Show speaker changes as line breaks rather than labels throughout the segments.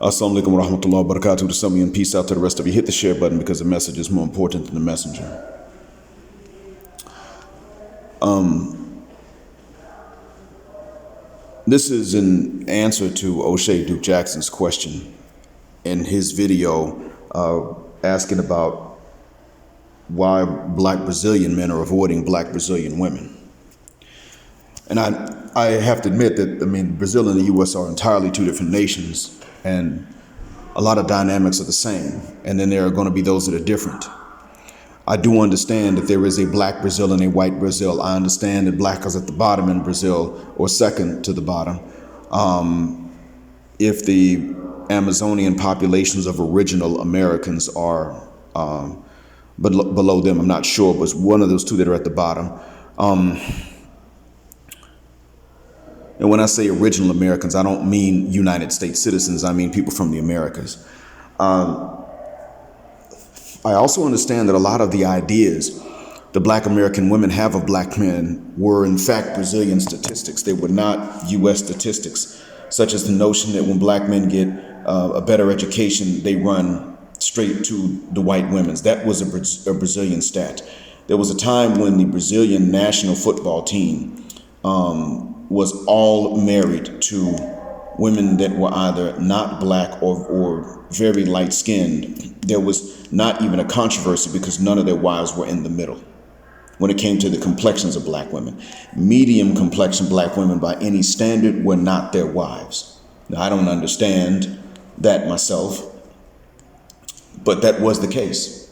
Assalamu alaikum wa rahmatullahi wa barakatuh. To some of you, and peace out to the rest of you. Hit the share button because the message is more important than the messenger. This is an answer to Oshay Duke Jackson's question in his video asking about why black Brazilian men are avoiding black Brazilian women. And I have to admit that, Brazil and the U.S. are entirely two different nations, and a lot of dynamics are the same, and then there are going to be those that are different. I do understand that there is a black Brazil and a white Brazil. I understand that black is at the bottom in Brazil, or second to the bottom. If the Amazonian populations of original Americans are below them, I'm not sure, but it's one of those two that are at the bottom. And when I say original Americans, I don't mean United States citizens. I mean people from the Americas. I also understand that a lot of the ideas the black American women have of black men were in fact Brazilian statistics. They were not U.S. statistics, such as the notion that when black men get a better education, they run straight to the white women's. That was a Brazilian stat. There was a time when the Brazilian national football team was all married to women that were either not black or very light skinned. There was not even a controversy because none of their wives were in the middle when it came to the complexions of black women. Medium complexion black women by any standard were not their wives. Now, I don't understand that myself, but that was the case.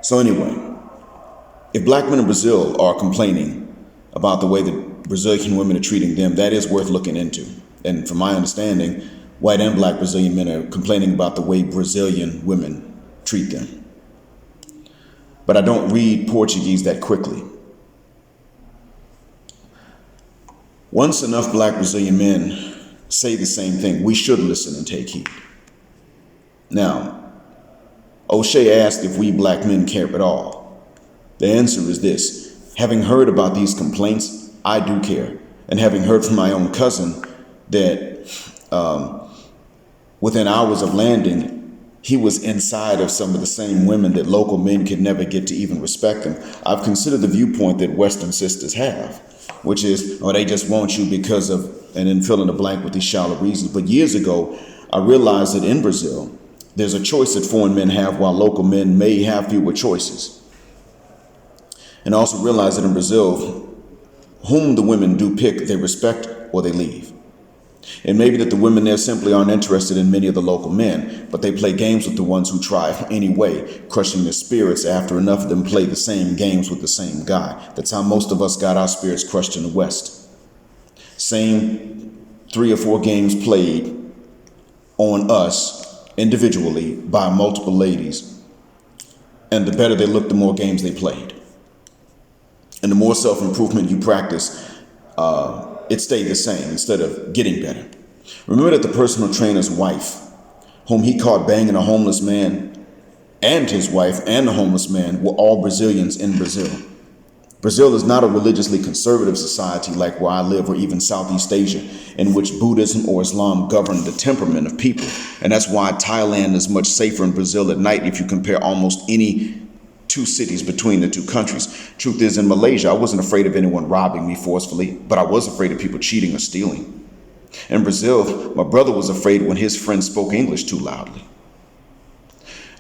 So anyway, if black men in Brazil are complaining about the way that Brazilian women are treating them, that is worth looking into. And from my understanding, white and black Brazilian men are complaining about the way Brazilian women treat them. But I don't read Portuguese that quickly. Once enough black Brazilian men say the same thing, we should listen and take heed. Now, Oshay asked if we black men care at all. The answer is this. Having heard about these complaints, I do care. And having heard from my own cousin that within hours of landing, he was inside of some of the same women that local men could never get to even respect them, I've considered the viewpoint that Western sisters have, which is, oh, they just want you because of, and then fill in the blank with these shallow reasons. But years ago, I realized that in Brazil, there's a choice that foreign men have while local men may have fewer choices. And I also realized that in Brazil, whom the women do pick, they respect or they leave. And maybe that the women there simply aren't interested in many of the local men, but they play games with the ones who try anyway, crushing their spirits after enough of them play the same games with the same guy. That's how most of us got our spirits crushed in the West. Same 3 or 4 games played on us individually by multiple ladies. And the better they looked, the more games they played. And the more self-improvement you practice, it stayed the same instead of getting better. Remember that the personal trainer's wife, whom he caught banging a homeless man, and his wife and the homeless man were all Brazilians in Brazil. Brazil is not a religiously conservative society like where I live or even Southeast Asia, in which Buddhism or Islam govern the temperament of people. And that's why Thailand is much safer in Brazil at night if you compare almost any 2 cities between the 2 countries. Truth is, in Malaysia, I wasn't afraid of anyone robbing me forcefully, but I was afraid of people cheating or stealing. In Brazil, my brother was afraid when his friends spoke English too loudly.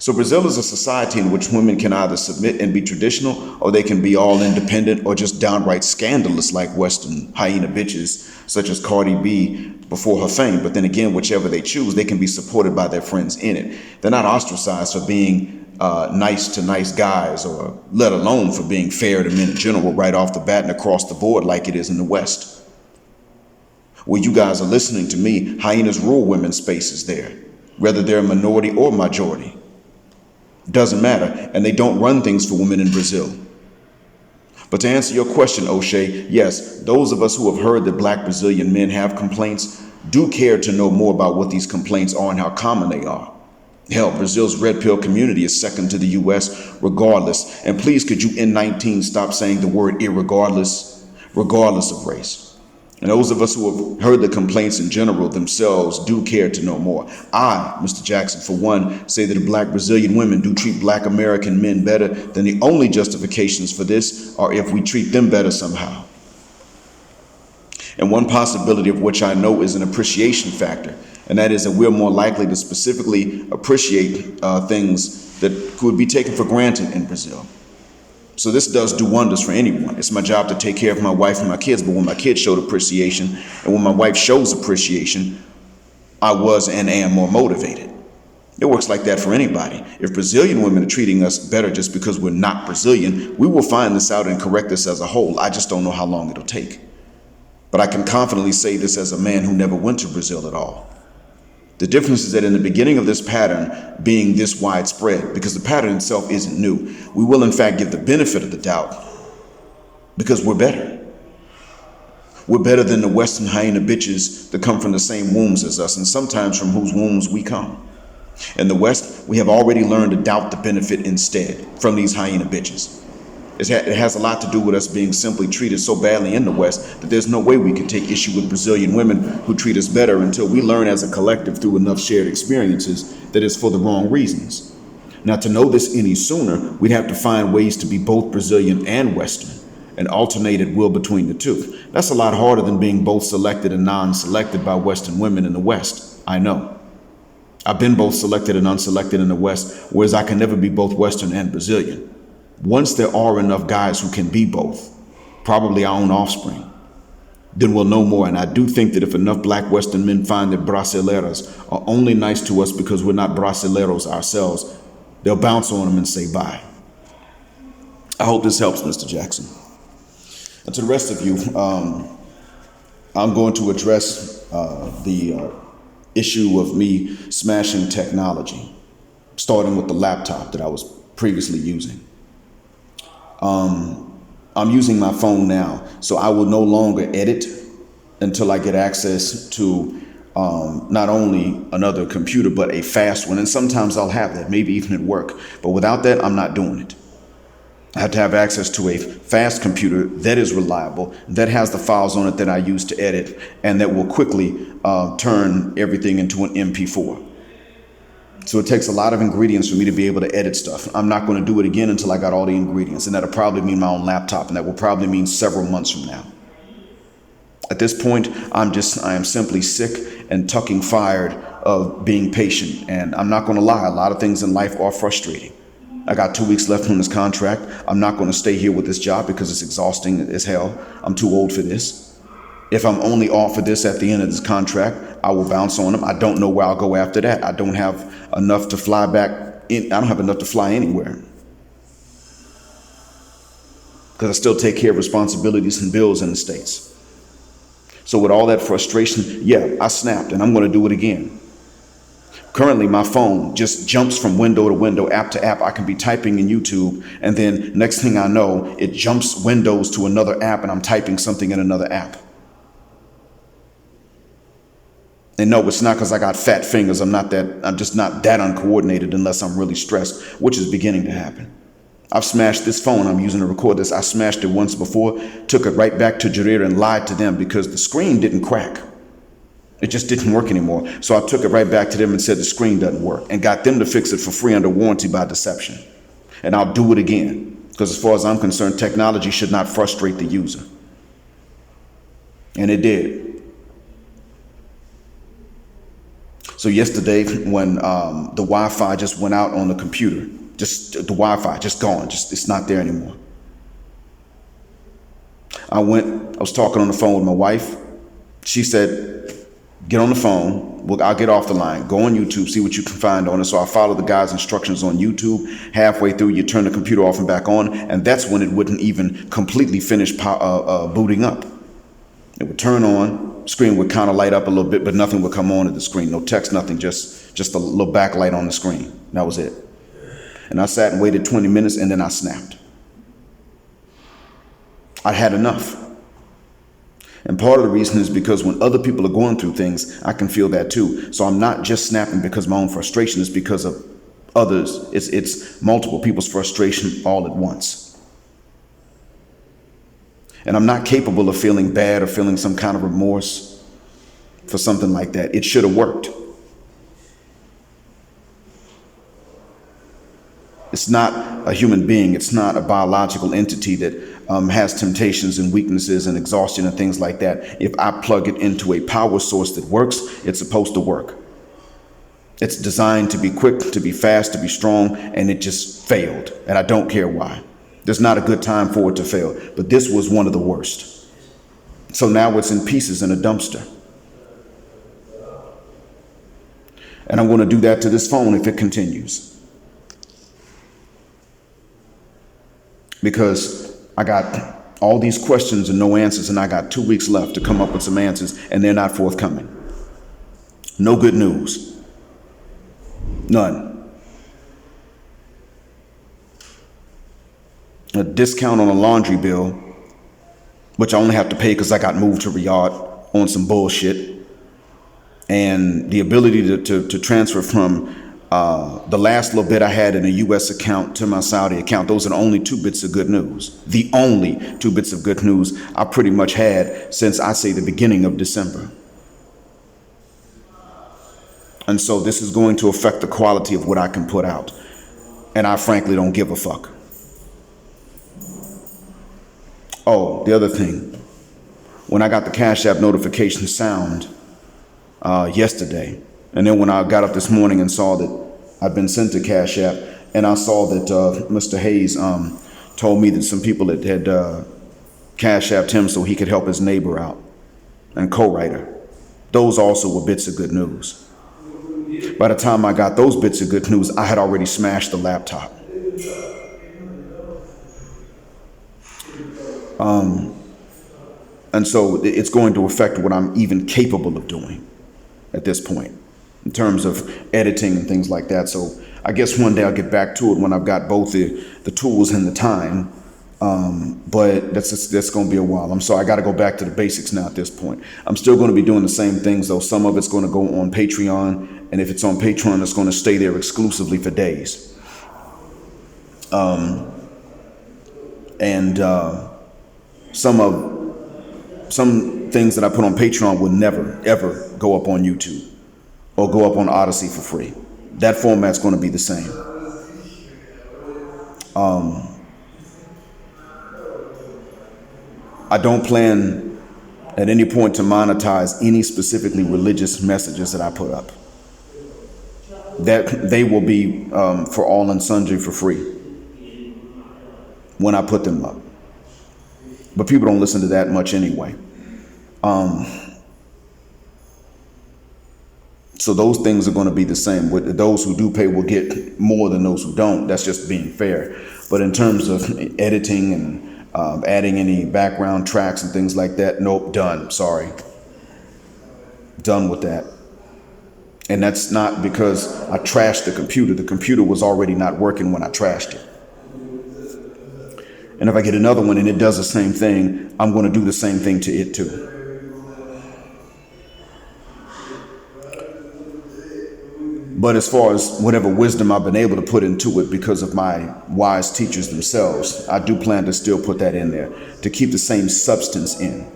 So Brazil is a society in which women can either submit and be traditional, or they can be all independent or just downright scandalous like Western hyena bitches, such as Cardi B before her fame. But then again, whichever they choose, they can be supported by their friends in it. They're not ostracized for being nice to nice guys, or let alone for being fair to men in general right off the bat and across the board like it is in the West. Where you guys are listening to me, hyenas rule women's spaces there, whether they're a minority or majority. Doesn't matter, and they don't run things for women in Brazil. But to answer your question, Oshay, yes, those of us who have heard that black Brazilian men have complaints do care to know more about what these complaints are and how common they are. Hell, Brazil's red pill community is second to the U.S. regardless. And please, could you in 19 stop saying the word irregardless, regardless of race? And those of us who have heard the complaints in general themselves do care to know more. I, Mr. Jackson, for one, say that black Brazilian women do treat black American men better, then the only justifications for this are if we treat them better somehow. And one possibility of which I know is an appreciation factor, and that is that we're more likely to specifically appreciate things that could be taken for granted in Brazil. So this does do wonders for anyone. It's my job to take care of my wife and my kids, but when my kids showed appreciation, and when my wife shows appreciation, I was and am more motivated. It works like that for anybody. If Brazilian women are treating us better just because we're not Brazilian, we will find this out and correct this as a whole. I just don't know how long it'll take. But I can confidently say this as a man who never went to Brazil at all. The difference is that in the beginning of this pattern being this widespread, because the pattern itself isn't new, we will in fact give the benefit of the doubt because we're better. We're better than the Western hyena bitches that come from the same wombs as us and sometimes from whose wombs we come. In the West, we have already learned to doubt the benefit instead from these hyena bitches. It has a lot to do with us being simply treated so badly in the West that there's no way we can take issue with Brazilian women who treat us better until we learn as a collective through enough shared experiences that it's for the wrong reasons. Now, to know this any sooner, we'd have to find ways to be both Brazilian and Western and alternate at will between the two. That's a lot harder than being both selected and non-selected by Western women in the West, I know. I've been both selected and unselected in the West, whereas I can never be both Western and Brazilian. Once there are enough guys who can be both, probably our own offspring, then we'll know more. And I do think that if enough black Western men find that brasileiras are only nice to us because we're not brasileiros ourselves, they'll bounce on them and say bye. I hope this helps, Mr. Jackson. And to the rest of you, I'm going to address the issue of me smashing technology, starting with the laptop that I was previously using. I'm using my phone now, so I will no longer edit until I get access to not only another computer, but a fast one. And sometimes I'll have that, maybe even at work. But without that, I'm not doing it. I have to have access to a fast computer that is reliable, that has the files on it that I use to edit, and that will quickly turn everything into an MP4. So it takes a lot of ingredients for me to be able to edit stuff. I'm not going to do it again until I got all the ingredients, and that'll probably mean my own laptop, and that will probably mean several months from now. At this point, I am simply sick and tucking fired of being patient, and I'm not going to lie, a lot of things in life are frustrating. I got 2 weeks left on this contract. I'm not going to stay here with this job because it's exhausting as hell. I'm too old for this. If I'm only offered this at the end of this contract, I will bounce on them. I don't know where I'll go after that. I don't have enough to fly back in. I don't have enough to fly anywhere because I still take care of responsibilities and bills in the States. So with all that frustration, yeah, I snapped and I'm going to do it again. Currently, my phone just jumps from window to window, app to app. I can be typing in YouTube, and then next thing I know, it jumps windows to another app, and I'm typing something in another app. And no, it's not because I got fat fingers. I'm just not that uncoordinated unless I'm really stressed, which is beginning to happen. I've smashed this phone I'm using to record this. I smashed it once before, took it right back to Jareer and lied to them because the screen didn't crack. It just didn't work anymore. So I took it right back to them and said the screen doesn't work and got them to fix it for free under warranty by deception. And I'll do it again because as far as I'm concerned, technology should not frustrate the user. And it did. So yesterday when the Wi-Fi just went out on the computer, just the Wi-Fi just gone, it's not there anymore. I was talking on the phone with my wife. She said, get on the phone. I'll get off the line. Go on YouTube, see what you can find on it. So I followed the guy's instructions on YouTube. Halfway through, you turn the computer off and back on, and that's when it wouldn't even completely finish booting up. It would turn on, screen would kind of light up a little bit, but nothing would come on at the screen. No text, nothing, just a little backlight on the screen. That was it. And I sat and waited 20 minutes, and then I snapped. I had enough. And part of the reason is because when other people are going through things, I can feel that too. So I'm not just snapping because of my own frustration. It's because of others. It's multiple people's frustration all at once. And I'm not capable of feeling bad or feeling some kind of remorse for something like that. It should have worked. It's not a human being. It's not a biological entity that has temptations and weaknesses and exhaustion and things like that. If I plug it into a power source that works, it's supposed to work. It's designed to be quick, to be fast, to be strong, and it just failed. And I don't care why. There's not a good time for it to fail, but this was one of the worst. So now it's in pieces in a dumpster. And I'm going to do that to this phone if it continues. Because I got all these questions and no answers, and I got 2 weeks left to come up with some answers, and they're not forthcoming. No good news. None. A discount on a laundry bill, which I only have to pay because I got moved to Riyadh on some bullshit, and the ability to transfer from the last little bit I had in a U.S. account to my Saudi account. Those are the only 2 bits of good news. The only 2 bits of good news I pretty much had since, I say, the beginning of December. And so this is going to affect the quality of what I can put out. And I frankly don't give a fuck. Oh, the other thing. When I got the Cash App notification sound yesterday, and then when I got up this morning and saw that I'd been sent to Cash App, and I saw that Mr. Hayes told me that some people had Cash Apped him so he could help his neighbor out and co-writer. Those also were bits of good news. By the time I got those bits of good news, I had already smashed the laptop. And so it's going to affect what I'm even capable of doing at this point in terms of editing and things like that. So I guess one day I'll get back to it when I've got both the tools and the time. But that's going to be a while. I'm sorry, I got to go back to the basics now at this point. I'm still going to be doing the same things, though. Some of it's going to go on Patreon. And if it's on Patreon, it's going to stay there exclusively for days. Some things that I put on Patreon will never, ever go up on YouTube or go up on Odyssey for free. That format's going to be the same. I don't plan at any point to monetize any specifically religious messages that I put up. That they will be for all and sundry for free when I put them up. But people don't listen to that much anyway. So those things are going to be the same. Those who do pay will get more than those who don't. That's just being fair. But in terms of editing and adding any background tracks and things like that, nope, done. Sorry. Done with that. And that's not because I trashed the computer. The computer was already not working when I trashed it. And if I get another one and it does the same thing, I'm going to do the same thing to it too. But as far as whatever wisdom I've been able to put into it because of my wise teachers themselves, I do plan to still put that in there to keep the same substance in.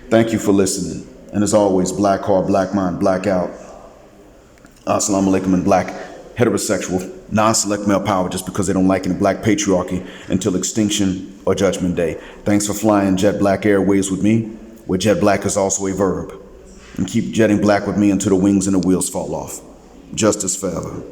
Thank you for listening. And as always, black heart, black mind, black out. Assalamu alaikum and black heterosexual, non-select male power just because they don't like any black patriarchy until extinction or judgment day. Thanks for flying Jet Black Airways with me, where jet black is also a verb. And keep jetting black with me until the wings and the wheels fall off. Justice forever.